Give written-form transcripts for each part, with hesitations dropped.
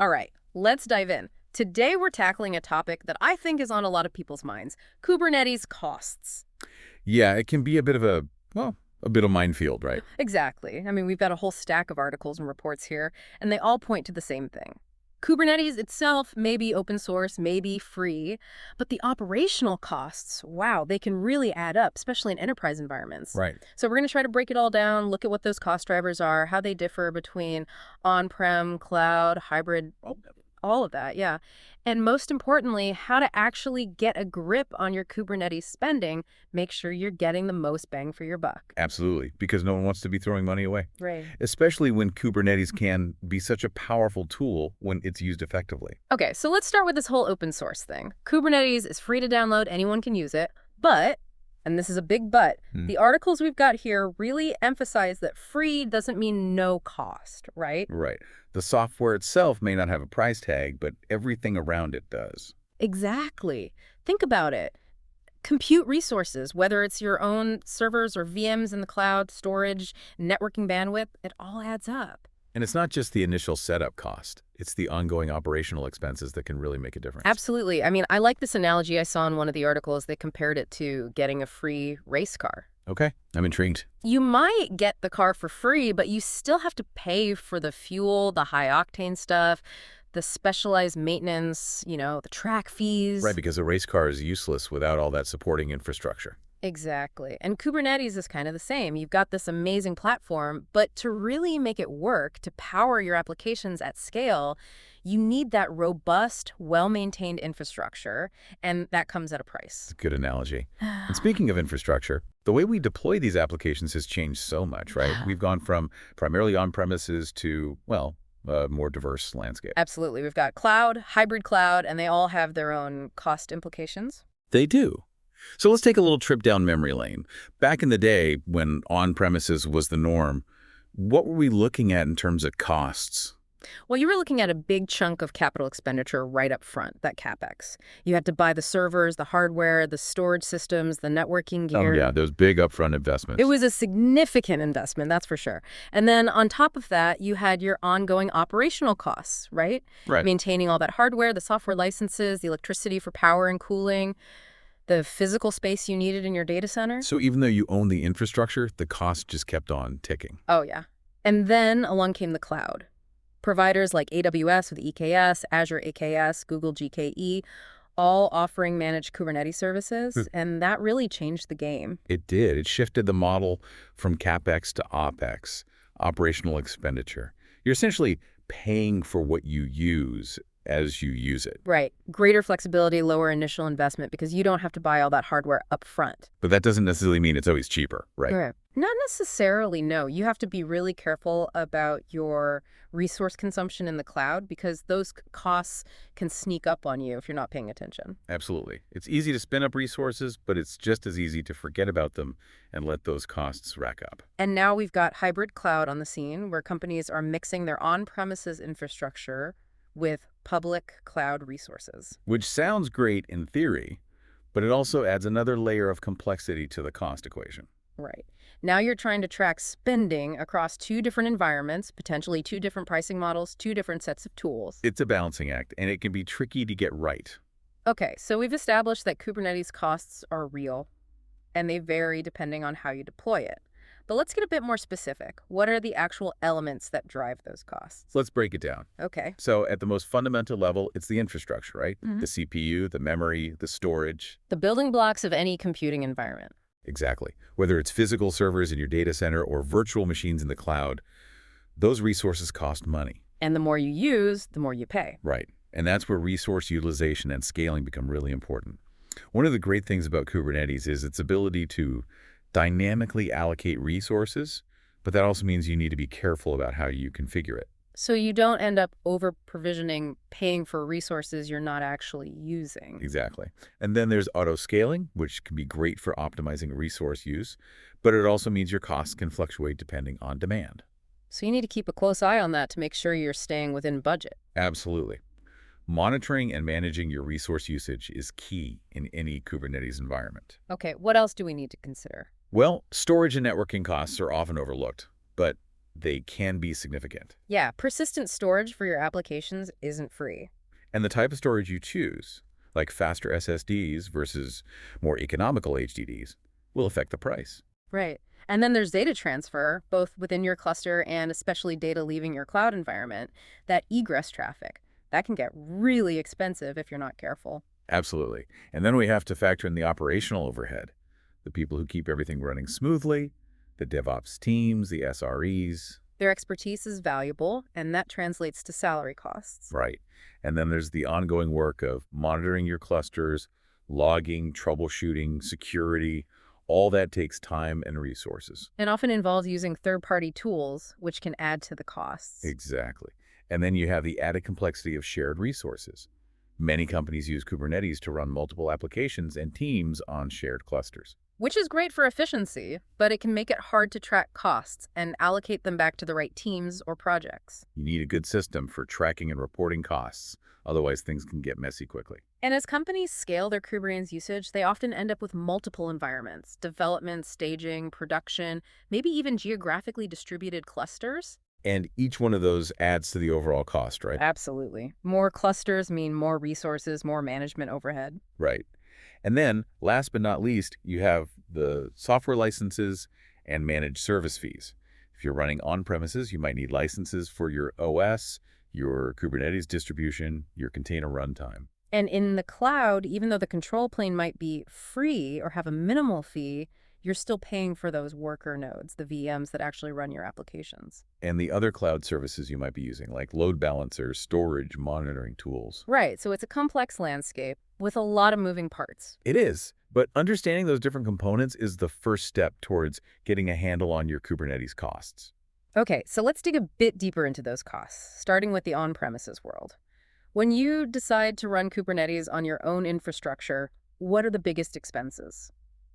All right, let's dive in. Today we're tackling a topic that I think is on a lot of people's minds, Kubernetes costs. Yeah, it can be a bit of a bit of minefield, right? Exactly. I mean, we've got a whole stack of articles and reports here, and they all point to the same thing. Kubernetes itself may be open source, may be free, but the operational costs, wow, they can really add up, especially in enterprise environments. Right. So we're going to try to break it all down, look at what those cost drivers are, how they differ between on-prem, cloud, hybrid, all of that, yeah. And most importantly, how to actually get a grip on your Kubernetes spending, make sure you're getting the most bang for your buck. Absolutely, because no one wants to be throwing money away, Right. especially when Kubernetes can be such a powerful tool when it's used effectively. Okay, so let's start with this whole open source thing. Kubernetes is free to download, anyone can use it, but, and this is a big but, the articles we've got here really emphasize that free doesn't mean no cost, right? Right. The software itself may not have a price tag, but everything around it does. Exactly. Think about it. Compute resources, whether it's your own servers or VMs in the cloud, storage, networking bandwidth, it all adds up. And it's not just the initial setup cost. It's the ongoing operational expenses that can really make a difference. Absolutely. I mean, I like this analogy I saw in one of the articles. They compared it to getting a free race car. Okay, I'm intrigued. You might get the car for free, but you still have to pay for the fuel, the high-octane stuff, the specialized maintenance, the track fees. Right, because a race car is useless without all that supporting infrastructure. Exactly. And Kubernetes is kind of the same. You've got this amazing platform, but to really make it work, to power your applications at scale, you need that robust, well-maintained infrastructure, and that comes at a price. Good analogy. And speaking of infrastructure, the way we deploy these applications has changed so much, right? We've gone from primarily on-premises to, well, a more diverse landscape. Absolutely. We've got cloud, hybrid cloud, and they all have their own cost implications. They do. So let's take a little trip down memory lane. Back in the day, when on-premises was the norm, what were we looking at in terms of costs? Well, you were looking at a big chunk of capital expenditure right up front, that CapEx. You had to buy the servers, the hardware, the storage systems, the networking gear. Oh, yeah, those big upfront investments. It was a significant investment, that's for sure. And then on top of that, you had your ongoing operational costs, right? Right. Maintaining all that hardware, the software licenses, the electricity for power and cooling, the physical space you needed in your data center. So even though you own the infrastructure, the cost just kept on ticking. Oh, yeah. And then along came the cloud. Providers like AWS with EKS, Azure AKS, Google GKE, all offering managed Kubernetes services, and that really changed the game. It did. It shifted the model from CapEx to OpEx, operational expenditure. You're essentially paying for what you use as you use it. Right. Greater flexibility, lower initial investment, because you don't have to buy all that hardware up front. But that doesn't necessarily mean it's always cheaper, right? Right. Not necessarily, no. You have to be really careful about your resource consumption in the cloud because those costs can sneak up on you if you're not paying attention. Absolutely. It's easy to spin up resources, but it's just as easy to forget about them and let those costs rack up. And now we've got hybrid cloud on the scene where companies are mixing their on-premises infrastructure with public cloud resources. Which sounds great in theory, but it also adds another layer of complexity to the cost equation. Right. Now you're trying to track spending across two different environments, potentially two different pricing models, two different sets of tools. It's a balancing act, and it can be tricky to get right. Okay, so we've established that Kubernetes costs are real, and they vary depending on how you deploy it. But let's get a bit more specific. What are the actual elements that drive those costs? Let's break it down. Okay. So at the most fundamental level, it's the infrastructure, right? Mhm. The CPU, the memory, the storage. The building blocks of any computing environment. Exactly. Whether it's physical servers in your data center or virtual machines in the cloud, those resources cost money. And the more you use, the more you pay. Right. And that's where resource utilization and scaling become really important. One of the great things about Kubernetes is its ability to dynamically allocate resources, but that also means you need to be careful about how you configure it. So you don't end up over-provisioning, paying for resources you're not actually using. Exactly. And then there's auto-scaling, which can be great for optimizing resource use, but it also means your costs can fluctuate depending on demand. So you need to keep a close eye on that to make sure you're staying within budget. Absolutely. Monitoring and managing your resource usage is key in any Kubernetes environment. Okay, what else do we need to consider? Well, storage and networking costs are often overlooked, but they can be significant. Yeah, persistent storage for your applications isn't free. And the type of storage you choose, like faster SSDs versus more economical HDDs, will affect the price. Right. And then there's data transfer, both within your cluster and especially data leaving your cloud environment, that egress traffic. That can get really expensive if you're not careful. Absolutely. And then we have to factor in the operational overhead, the people who keep everything running smoothly, the DevOps teams, the SREs. Their expertise is valuable, and that translates to salary costs. Right. And then there's the ongoing work of monitoring your clusters, logging, troubleshooting, security. All that takes time and resources. And often involves using third-party tools, which can add to the costs. Exactly. And then you have the added complexity of shared resources. Many companies use Kubernetes to run multiple applications and teams on shared clusters. Which is great for efficiency, but it can make it hard to track costs and allocate them back to the right teams or projects. You need a good system for tracking and reporting costs. Otherwise, things can get messy quickly. And as companies scale their Kubernetes usage, they often end up with multiple environments: development, staging, production, maybe even geographically distributed clusters. And each one of those adds to the overall cost, right? Absolutely. More clusters mean more resources, more management overhead. Right. And then, last but not least, you have the software licenses and managed service fees. If you're running on-premises, you might need licenses for your OS, your Kubernetes distribution, your container runtime. And in the cloud, even though the control plane might be free or have a minimal fee, you're still paying for those worker nodes, the VMs that actually run your applications. And the other cloud services you might be using, like load balancers, storage, monitoring tools. Right, so it's a complex landscape with a lot of moving parts. It is, but understanding those different components is the first step towards getting a handle on your Kubernetes costs. Okay, so let's dig a bit deeper into those costs, starting with the on-premises world. When you decide to run Kubernetes on your own infrastructure, what are the biggest expenses?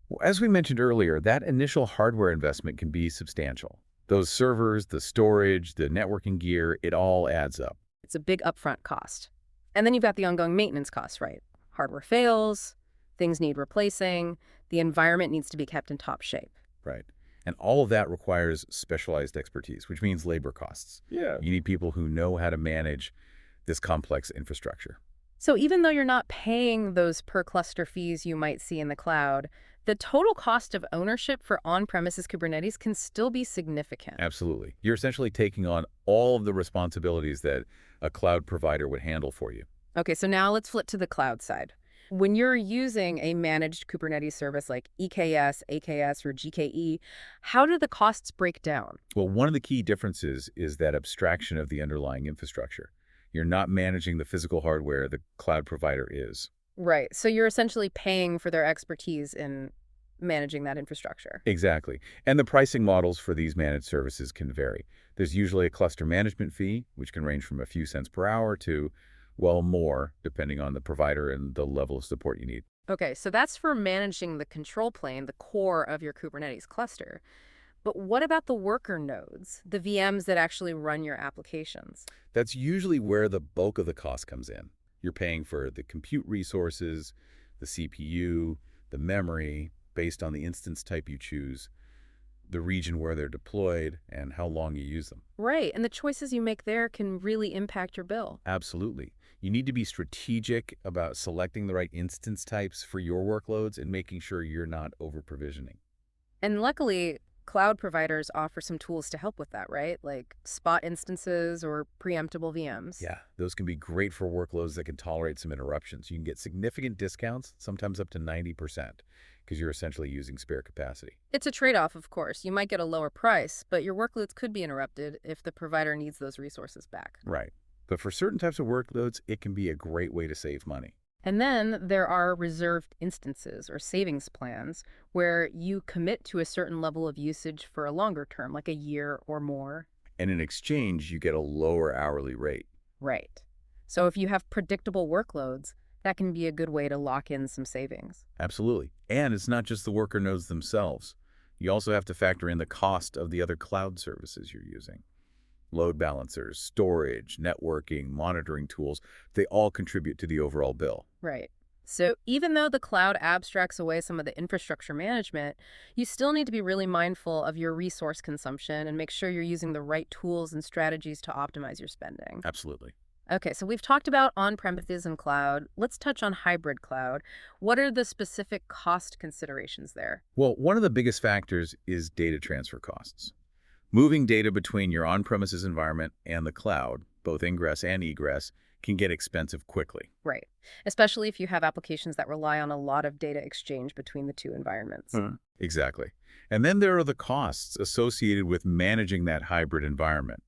Well, as we mentioned earlier, that initial hardware investment can be substantial. Those servers, the storage, the networking gear, it all adds up. It's a big upfront cost. And then you've got the ongoing maintenance costs, right? Hardware fails, things need replacing, the environment needs to be kept in top shape. Right. And all of that requires specialized expertise, which means labor costs. Yeah. You need people who know how to manage this complex infrastructure. So even though you're not paying those per cluster fees you might see in the cloud, the total cost of ownership for on-premises Kubernetes can still be significant. Absolutely. You're essentially taking on all of the responsibilities that a cloud provider would handle for you. Okay, so now let's flip to the cloud side. When you're using a managed Kubernetes service like EKS, AKS, or GKE, how do the costs break down? Well, one of the key differences is that abstraction of the underlying infrastructure. You're not managing the physical hardware the cloud provider is. Right, so you're essentially paying for their expertise in managing that infrastructure. Exactly. And the pricing models for these managed services can vary. There's usually a cluster management fee, which can range from a few cents per hour to, well, more, depending on the provider and the level of support you need. Okay, so that's for managing the control plane, the core of your Kubernetes cluster. But what about the worker nodes, the VMs that actually run your applications? That's usually where the bulk of the cost comes in. You're paying for the compute resources, the CPU, the memory, based on the instance type you choose, the region where they're deployed, and how long you use them. Right, and the choices you make there can really impact your bill. Absolutely. You need to be strategic about selecting the right instance types for your workloads and making sure you're not over-provisioning. And luckily, cloud providers offer some tools to help with that, right? Like spot instances or preemptible VMs. Yeah, those can be great for workloads that can tolerate some interruptions. You can get significant discounts, sometimes up to 90%, because you're essentially using spare capacity. It's a trade-off, of course. You might get a lower price, but your workloads could be interrupted if the provider needs those resources back. Right. But for certain types of workloads, it can be a great way to save money. And then there are reserved instances or savings plans where you commit to a certain level of usage for a longer term, like a year or more. And in exchange, you get a lower hourly rate. Right. So if you have predictable workloads, that can be a good way to lock in some savings. Absolutely. And it's not just the worker nodes themselves. You also have to factor in the cost of the other cloud services you're using. Load balancers, storage, networking, monitoring tools, they all contribute to the overall bill. Right. So even though the cloud abstracts away some of the infrastructure management, you still need to be really mindful of your resource consumption and make sure you're using the right tools and strategies to optimize your spending. Absolutely. Okay, so we've talked about on-premises and cloud. Let's touch on hybrid cloud. What are the specific cost considerations there? Well, one of the biggest factors is data transfer costs. Moving data between your on-premises environment and the cloud, both ingress and egress, can get expensive quickly. Right. Especially if you have applications that rely on a lot of data exchange between the two environments. Exactly. And then there are the costs associated with managing that hybrid environment.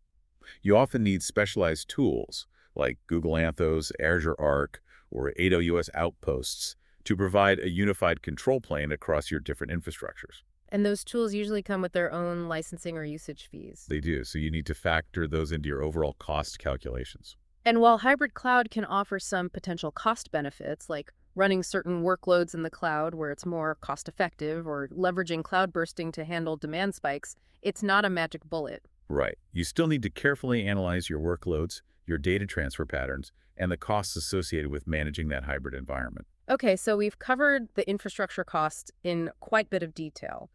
You often need specialized tools like Google Anthos, Azure Arc, or AWS Outposts to provide a unified control plane across your different infrastructures. And those tools usually come with their own licensing or usage fees. They do, so you need to factor those into your overall cost calculations. And while hybrid cloud can offer some potential cost benefits, like running certain workloads in the cloud where it's more cost effective or leveraging cloud bursting to handle demand spikes, it's not a magic bullet. Right. You still need to carefully analyze your workloads, your data transfer patterns, and the costs associated with managing that hybrid environment. Okay, so we've covered the infrastructure costs in quite a bit of detail.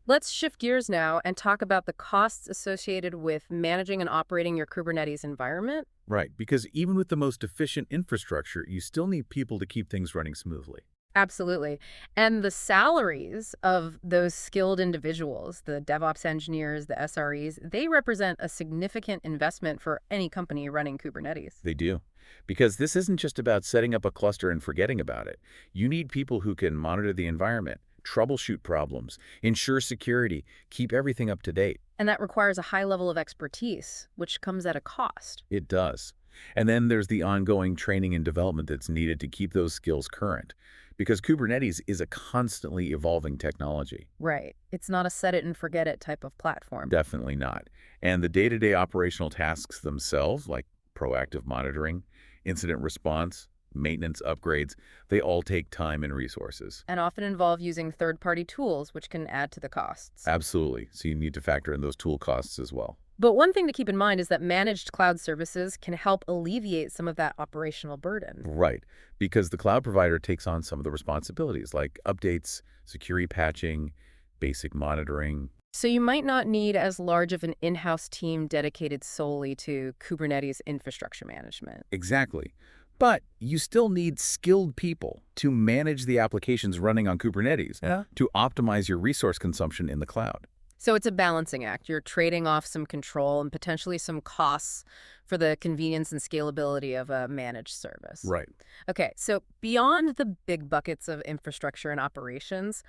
Let's shift gears now and talk about the costs associated with managing and operating your Kubernetes environment. Right, because even with the most efficient infrastructure, you still need people to keep things running smoothly. Absolutely. And the salaries of those skilled individuals, the DevOps engineers, the SREs, they represent a significant investment for any company running Kubernetes. They do. Because this isn't just about setting up a cluster and forgetting about it. You need people who can monitor the environment, troubleshoot problems, ensure security, keep everything up to date. And that requires a high level of expertise, which comes at a cost. It does. And then there's the ongoing training and development that's needed to keep those skills current. Because Kubernetes is a constantly evolving technology. Right. It's not a set it and forget it type of platform. Definitely not. And the day-to-day operational tasks themselves, like proactive monitoring, incident response, maintenance upgrades, they all take time and resources. And often involve using third-party tools, which can add to the costs. Absolutely. So you need to factor in those tool costs as well. But one thing to keep in mind is that managed cloud services can help alleviate some of that operational burden. Right. Because the cloud provider takes on some of the responsibilities like updates, security patching, basic monitoring. So you might not need as large of an in-house team dedicated solely to Kubernetes infrastructure management. Exactly. But you still need skilled people to manage the applications running on Kubernetes to optimize your resource consumption in the cloud. So it's a balancing act. You're trading off some control and potentially some costs for the convenience and scalability of a managed service. Right. Okay, so beyond the big buckets of infrastructure and operations,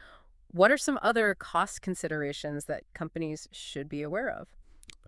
what are some other cost considerations that companies should be aware of?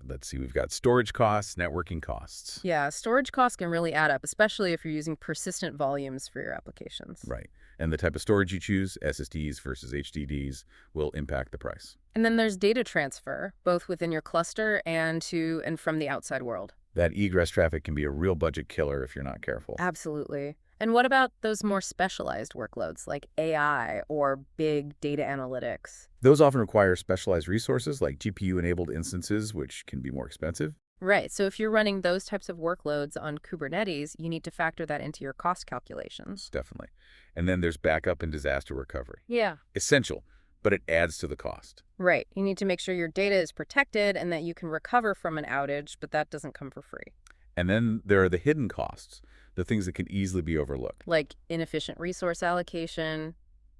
Let's see, we've got storage costs, networking costs. Yeah, storage costs can really add up, especially if you're using persistent volumes for your applications. Right. And the type of storage you choose, SSDs versus HDDs, will impact the price. And then there's data transfer, both within your cluster and to and from the outside world. That egress traffic can be a real budget killer if you're not careful. Absolutely. And what about those more specialized workloads like AI or big data analytics? Those often require specialized resources like GPU-enabled instances, which can be more expensive. Right. So if you're running those types of workloads on Kubernetes, you need to factor that into your cost calculations. Definitely. And then there's backup and disaster recovery. Yeah. Essential, but it adds to the cost. Right. You need to make sure your data is protected and that you can recover from an outage, but that doesn't come for free. And then there are the hidden costs, the things that can easily be overlooked. Like inefficient resource allocation,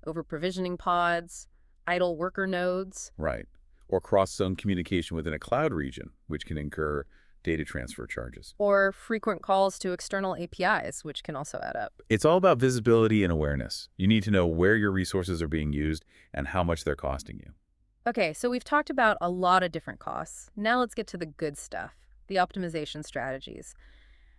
over-provisioning pods, idle worker nodes. Right. Or cross-zone communication within a cloud region, which can incur data transfer charges. Or frequent calls to external APIs, which can also add up. It's all about visibility and awareness. You need to know where your resources are being used and how much they're costing you. Okay, so we've talked about a lot of different costs. Now let's get to the good stuff, the optimization strategies.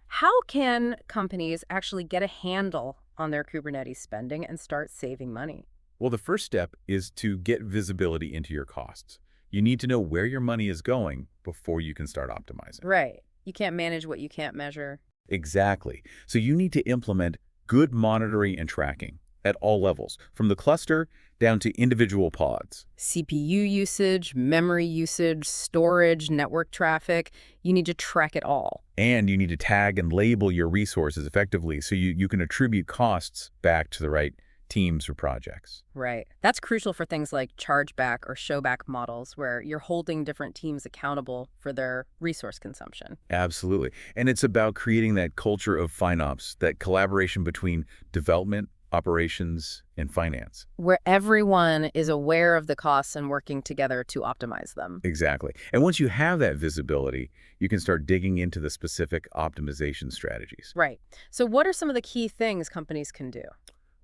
How can companies actually get a handle on their Kubernetes spending and start saving money? Well, the first step is to get visibility into your costs. You need to know where your money is going before you can start optimizing. Right. You can't manage what you can't measure. Exactly. So you need to implement good monitoring and tracking at all levels, from the cluster down to individual pods. CPU usage, memory usage, storage, network traffic, you need to track it all. And you need to tag and label your resources effectively so you can attribute costs back to the right teams or projects. Right. That's crucial for things like chargeback or showback models, where you're holding different teams accountable for their resource consumption. Absolutely. And it's about creating that culture of FinOps, that collaboration between development, operations, and finance. Where everyone is aware of the costs and working together to optimize them. Exactly. And once you have that visibility, you can start digging into the specific optimization strategies. Right. So what are some of the key things companies can do?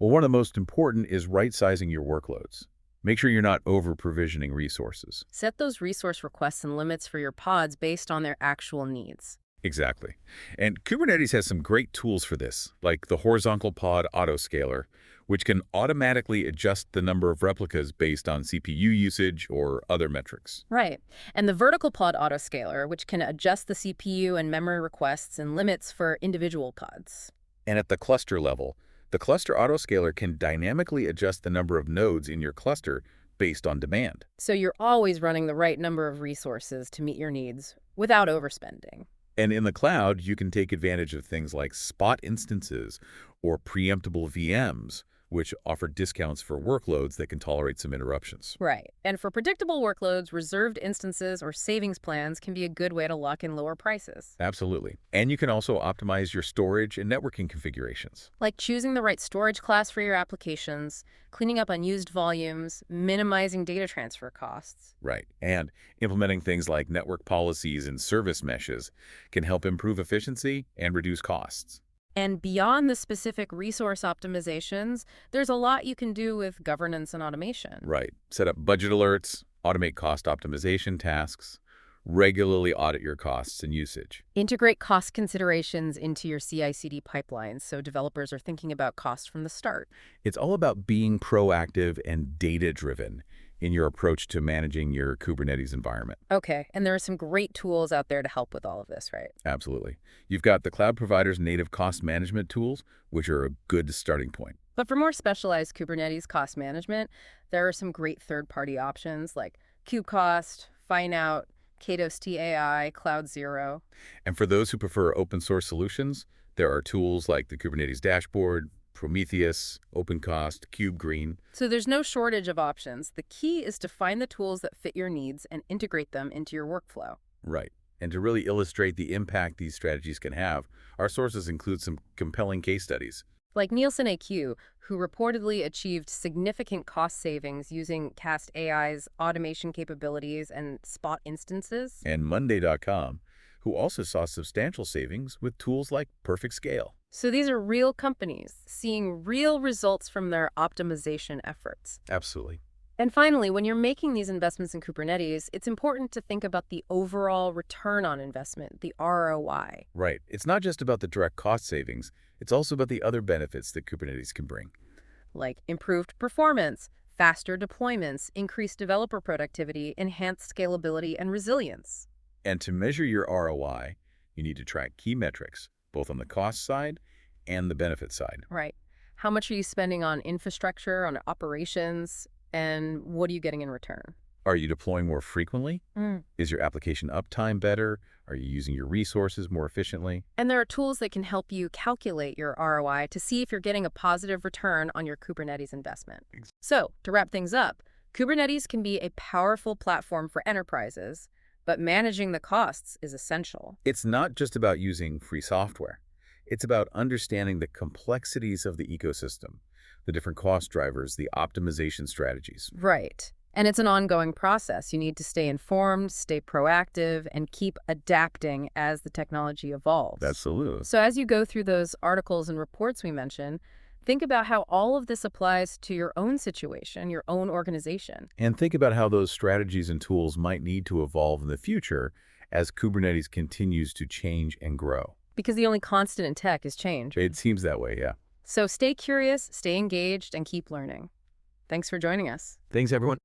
Well, one of the most important is right-sizing your workloads. Make sure you're not over-provisioning resources. Set those resource requests and limits for your pods based on their actual needs. Exactly. And Kubernetes has some great tools for this, like the horizontal pod autoscaler, which can automatically adjust the number of replicas based on CPU usage or other metrics. Right. And the vertical pod autoscaler, which can adjust the CPU and memory requests and limits for individual pods. And at the cluster level, the cluster autoscaler can dynamically adjust the number of nodes in your cluster based on demand. So you're always running the right number of resources to meet your needs without overspending. And in the cloud, you can take advantage of things like spot instances or preemptible VMs, which offer discounts for workloads that can tolerate some interruptions. Right. And for predictable workloads, reserved instances or savings plans can be a good way to lock in lower prices. Absolutely. And you can also optimize your storage and networking configurations. Like choosing the right storage class for your applications, cleaning up unused volumes, minimizing data transfer costs. Right. And implementing things like network policies and service meshes can help improve efficiency and reduce costs. And beyond the specific resource optimizations, there's a lot you can do with governance and automation. Right. Set up budget alerts, automate cost optimization tasks, regularly audit your costs and usage. Integrate cost considerations into your CI/CD pipelines so developers are thinking about costs from the start. It's all about being proactive and data-driven in your approach to managing your Kubernetes environment. Okay, and there are some great tools out there to help with all of this, right? Absolutely. You've got the cloud provider's native cost management tools, which are a good starting point. But for more specialized Kubernetes cost management, there are some great third-party options like Kubecost, Finout, Kados TAI, Cloud Zero. And for those who prefer open source solutions, there are tools like the Kubernetes dashboard, Prometheus, OpenCost, KubeGreen. So there's no shortage of options. The key is to find the tools that fit your needs and integrate them into your workflow. Right. And to really illustrate the impact these strategies can have, our sources include some compelling case studies. Like Nielsen AQ, who reportedly achieved significant cost savings using Cast AI's automation capabilities and spot instances. And Monday.com, who also saw substantial savings with tools like Perfect Scale. So these are real companies seeing real results from their optimization efforts. Absolutely. And finally, when you're making these investments in Kubernetes, it's important to think about the overall return on investment, the ROI. Right. It's not just about the direct cost savings. It's also about the other benefits that Kubernetes can bring. Like improved performance, faster deployments, increased developer productivity, enhanced scalability, and resilience. And to measure your ROI, you need to track key metrics, both on the cost side and the benefit side. Right. How much are you spending on infrastructure, on operations, and what are you getting in return? Are you deploying more frequently? Is your application uptime better? Are you using your resources more efficiently? And there are tools that can help you calculate your ROI to see if you're getting a positive return on your Kubernetes investment. So, to wrap things up, Kubernetes can be a powerful platform for enterprises, but managing the costs is essential. It's not just about using free software. It's about understanding the complexities of the ecosystem, the different cost drivers, the optimization strategies. Right. And it's an ongoing process. You need to stay informed, stay proactive, and keep adapting as the technology evolves. Absolutely. So as you go through those articles and reports we mentioned, think about how all of this applies to your own situation, your own organization. And think about how those strategies and tools might need to evolve in the future as Kubernetes continues to change and grow. Because the only constant in tech is change. It seems that way, yeah. So stay curious, stay engaged, and keep learning. Thanks for joining us. Thanks, everyone.